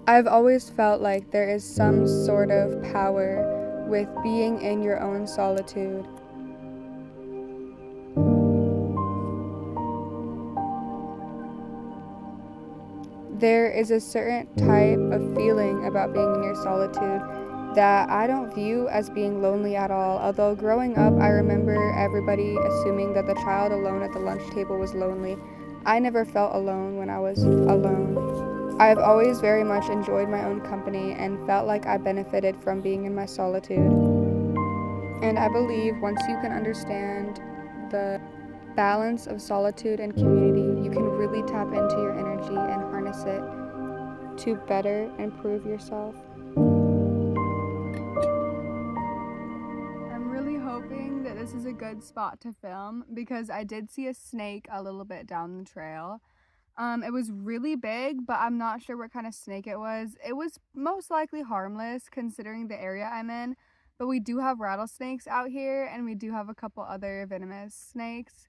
I've always felt like there is some sort of power with being in your own solitude. There is a certain type of feeling about being in your solitude that I don't view as being lonely at all. Although growing up, I remember everybody assuming that the child alone at the lunch table was lonely. I never felt alone when I was alone. I've always very much enjoyed my own company and felt like I benefited from being in my solitude. And I believe once you can understand the balance of solitude and community, you can really tap into your energy and harness it to better improve yourself. I'm really hoping that this is a good spot to film because I did see a snake a little bit down the trail. It was really big, but I'm not sure what kind of snake it was. It was most likely harmless considering the area I'm in, but we do have rattlesnakes out here and we do have a couple other venomous snakes.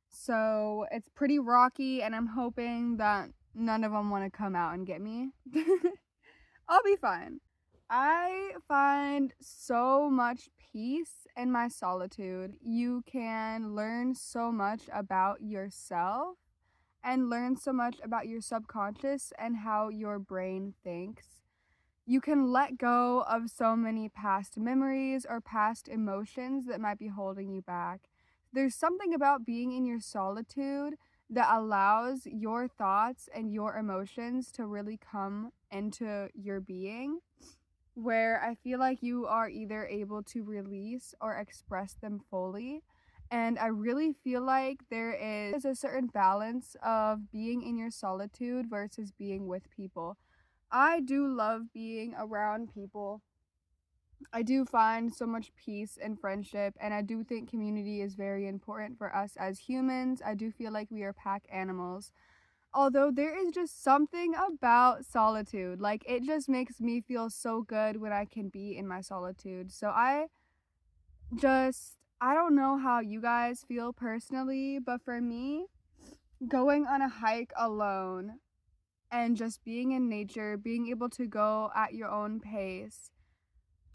So it's pretty rocky, and I'm hoping that none of them want to come out and get me. I'll be fine. I find so much peace in my solitude. You can learn so much about yourself and learn so much about your subconscious and how your brain thinks. You can let go of so many past memories or past emotions that might be holding you back. There's something about being in your solitude that allows your thoughts and your emotions to really come into your being, where I feel like you are either able to release or express them fully. And I really feel like there is a certain balance of being in your solitude versus being with people. I do love being around people. I do find so much peace and friendship, and I do think community is very important for us as humans. I do feel like we are pack animals. Although there is just something about solitude. Like, it just makes me feel so good when I can be in my solitude. So I don't know how you guys feel personally, but for me, going on a hike alone and just being in nature, being able to go at your own pace,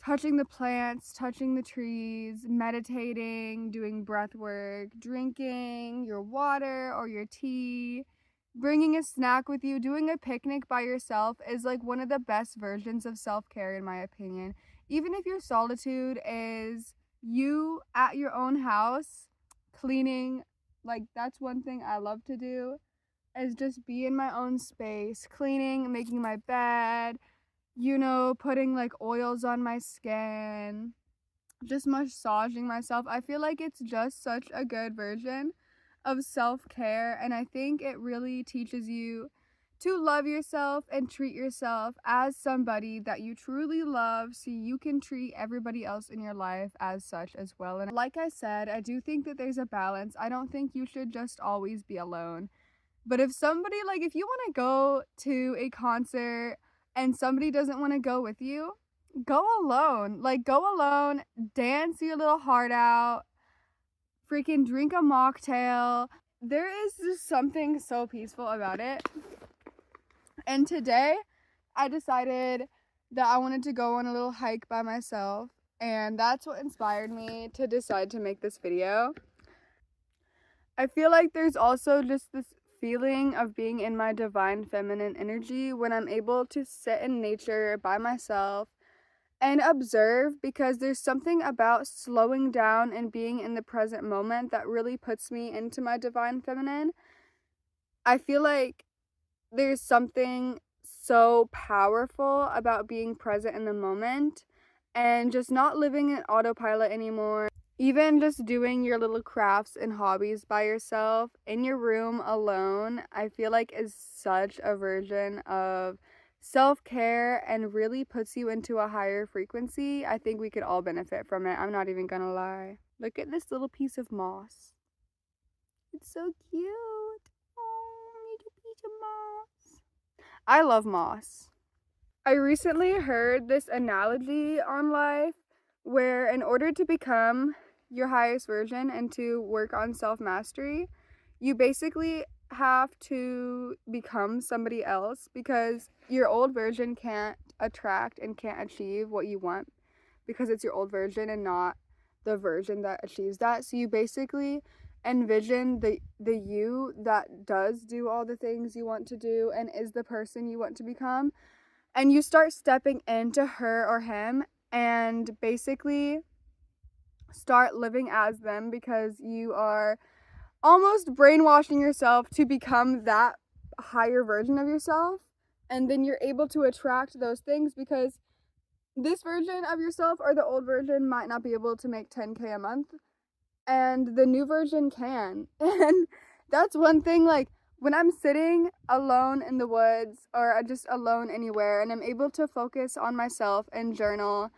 touching the plants, touching the trees, meditating, doing breath work, drinking your water or your tea, bringing a snack with you, doing a picnic by yourself is like one of the best versions of self-care in my opinion. Even if your solitude is you at your own house cleaning, like that's one thing I love to do, is just be in my own space, cleaning, making my bed, putting like oils on my skin, just massaging myself. I feel like it's just such a good version of self-care, and I think it really teaches you to love yourself and treat yourself as somebody that you truly love so you can treat everybody else in your life as such as well. And like I said, I do think that there's a balance. I don't think you should just always be alone. But if somebody, like, if you want to go to a concert and somebody doesn't want to go with you, go alone. Like, go alone, dance your little heart out, freaking drink a mocktail. There is just something so peaceful about it. And today, I decided that I wanted to go on a little hike by myself. And that's what inspired me to decide to make this video. I feel like there's also just this feeling of being in my divine feminine energy when I'm able to sit in nature by myself and observe, because there's something about slowing down and being in the present moment that really puts me into my divine feminine. I feel like there's something so powerful about being present in the moment and just not living in autopilot anymore. Even just doing your little crafts and hobbies by yourself in your room alone, I feel like is such a version of self-care and really puts you into a higher frequency. I think we could all benefit from it. I'm not even gonna lie. Look at this little piece of moss. It's so cute. Oh, little piece of moss. I love moss. I recently heard this analogy on life where in order to become your highest version and to work on self-mastery, you basically have to become somebody else because your old version can't attract and can't achieve what you want because it's your old version and not the version that achieves that. So you basically envision the you that does do all the things you want to do and is the person you want to become, and you start stepping into her or him and basically start living as them because you are almost brainwashing yourself to become that higher version of yourself. And then you're able to attract those things because this version of yourself or the old version might not be able to make 10K a month, and the new version can. And that's one thing, like when I'm sitting alone in the woods or just alone anywhere and I'm able to focus on myself and journal,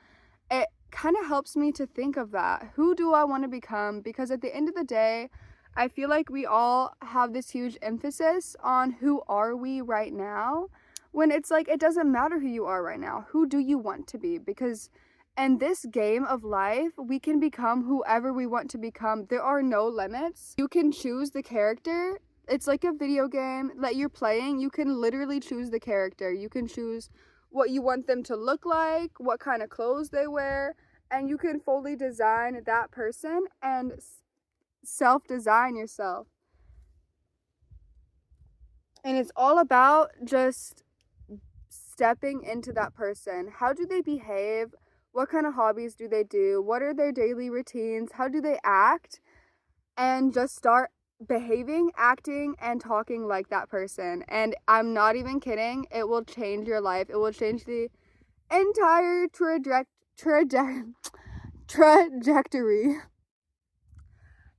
it kind of helps me to think of that. Who do I want to become? Because at the end of the day, I feel like we all have this huge emphasis on who are we right now, when it's like it doesn't matter who you are right now. Who do you want to be? Because in this game of life, we can become whoever we want to become. There are no limits. You can choose the character. It's like a video game that you're playing. You can literally choose the character. You can choose what you want them to look like, what kind of clothes they wear, and you can fully design that person and self-design yourself. And it's all about just stepping into that person. How do they behave? What kind of hobbies do they do? What are their daily routines? How do they act? And just start behaving, acting, and talking like that person. And I'm not even kidding. It will change your life. It will change the entire trajectory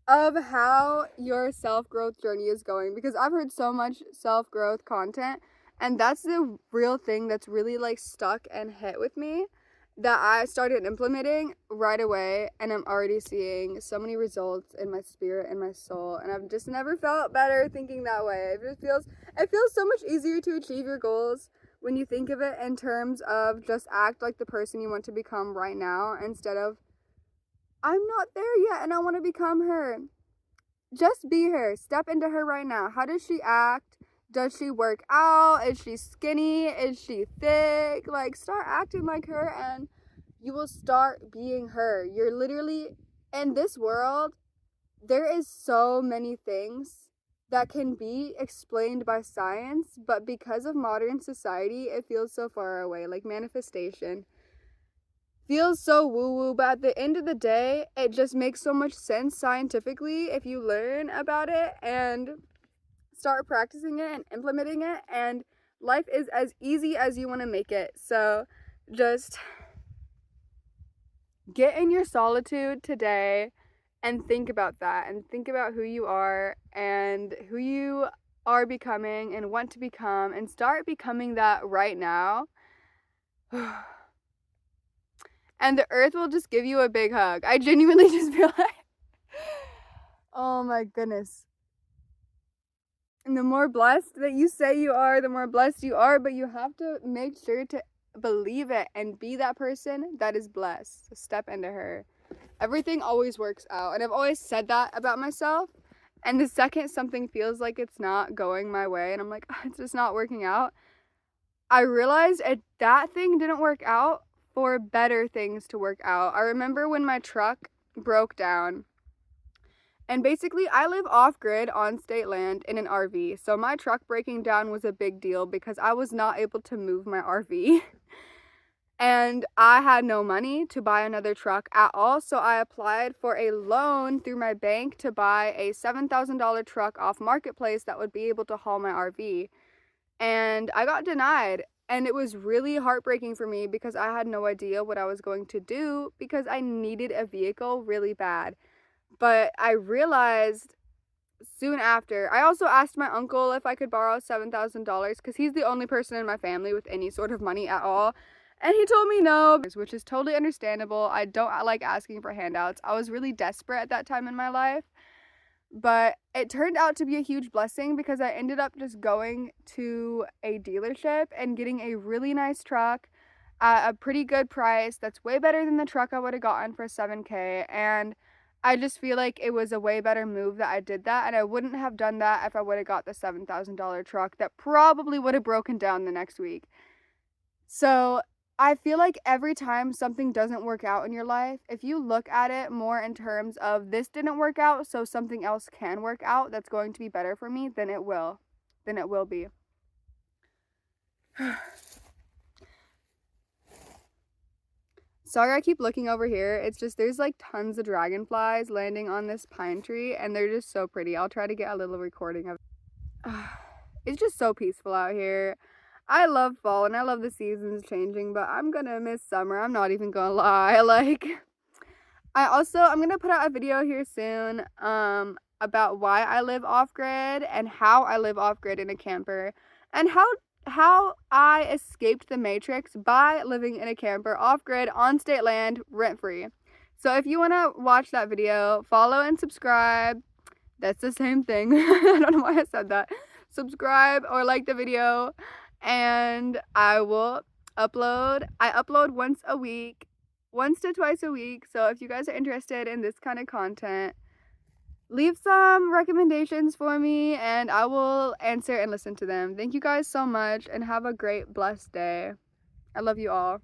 of how your self-growth journey is going, because I've heard so much self-growth content, and that's the real thing that's really like stuck and hit with me, that I started implementing right away, and I'm already seeing so many results in my spirit and my soul, and I've just never felt better thinking that way. It feels so much easier to achieve your goals when you think of it in terms of just act like the person you want to become right now, instead of I'm not there yet and I want to become her. Just be her. Step into her right now. How does she act? Does she work out? Is she skinny? Is she thick? Like, start acting like her and you will start being her. You're literally, in this world, there is so many things that can be explained by science, but because of modern society, it feels so far away. Like manifestation feels so woo-woo, but at the end of the day, it just makes so much sense scientifically if you learn about it and start practicing it and implementing it, and life is as easy as you want to make it. So just get in your solitude today and think about that, and think about who you are and who you are becoming and want to become, and start becoming that right now. And the earth will just give you a big hug. I genuinely just feel like, oh my goodness. And the more blessed that you say you are, the more blessed you are, but you have to make sure to believe it and be that person that is blessed. So step into her. Everything always works out. And I've always said that about myself. And the second something feels like it's not going my way and I'm like, it's just not working out, I realized that thing didn't work out for better things to work out. I remember when my truck broke down, and basically I live off-grid on state land in an RV, so my truck breaking down was a big deal because I was not able to move my RV. And I had no money to buy another truck at all, so I applied for a loan through my bank to buy a $7,000 truck off Marketplace that would be able to haul my RV. And I got denied. And it was really heartbreaking for me because I had no idea what I was going to do because I needed a vehicle really bad. But I realized soon after, I also asked my uncle if I could borrow $7,000 because he's the only person in my family with any sort of money at all. And he told me no, which is totally understandable. I don't like asking for handouts. I was really desperate at that time in my life. But it turned out to be a huge blessing because I ended up just going to a dealership and getting a really nice truck at a pretty good price that's way better than the truck I would have gotten for $7K. And I just feel like it was a way better move that I did that, and I wouldn't have done that if I would have got the $7,000 truck that probably would have broken down the next week. So I feel like every time something doesn't work out in your life, if you look at it more in terms of this didn't work out, so something else can work out that's going to be better for me, then it will. Then it will be. Sorry, I keep looking over here. It's just there's like tons of dragonflies landing on this pine tree, and they're just so pretty. I'll try to get a little recording of it. It's just so peaceful out here. I love fall and I love the seasons changing, but I'm gonna miss summer. I'm not even gonna lie. Like, I'm gonna put out a video here soon about why I live off grid and how I live off grid in a camper, and how I escaped the matrix by living in a camper off grid on state land rent free. So if you want to watch that video, follow and subscribe. That's the same thing. I don't know why I said that. Subscribe or like the video, and I will upload. I upload once a week, once to twice a week. So if you guys are interested in this kind of content, leave some recommendations for me and I will answer and listen to them. Thank you guys so much and have a great, blessed day. I love you all.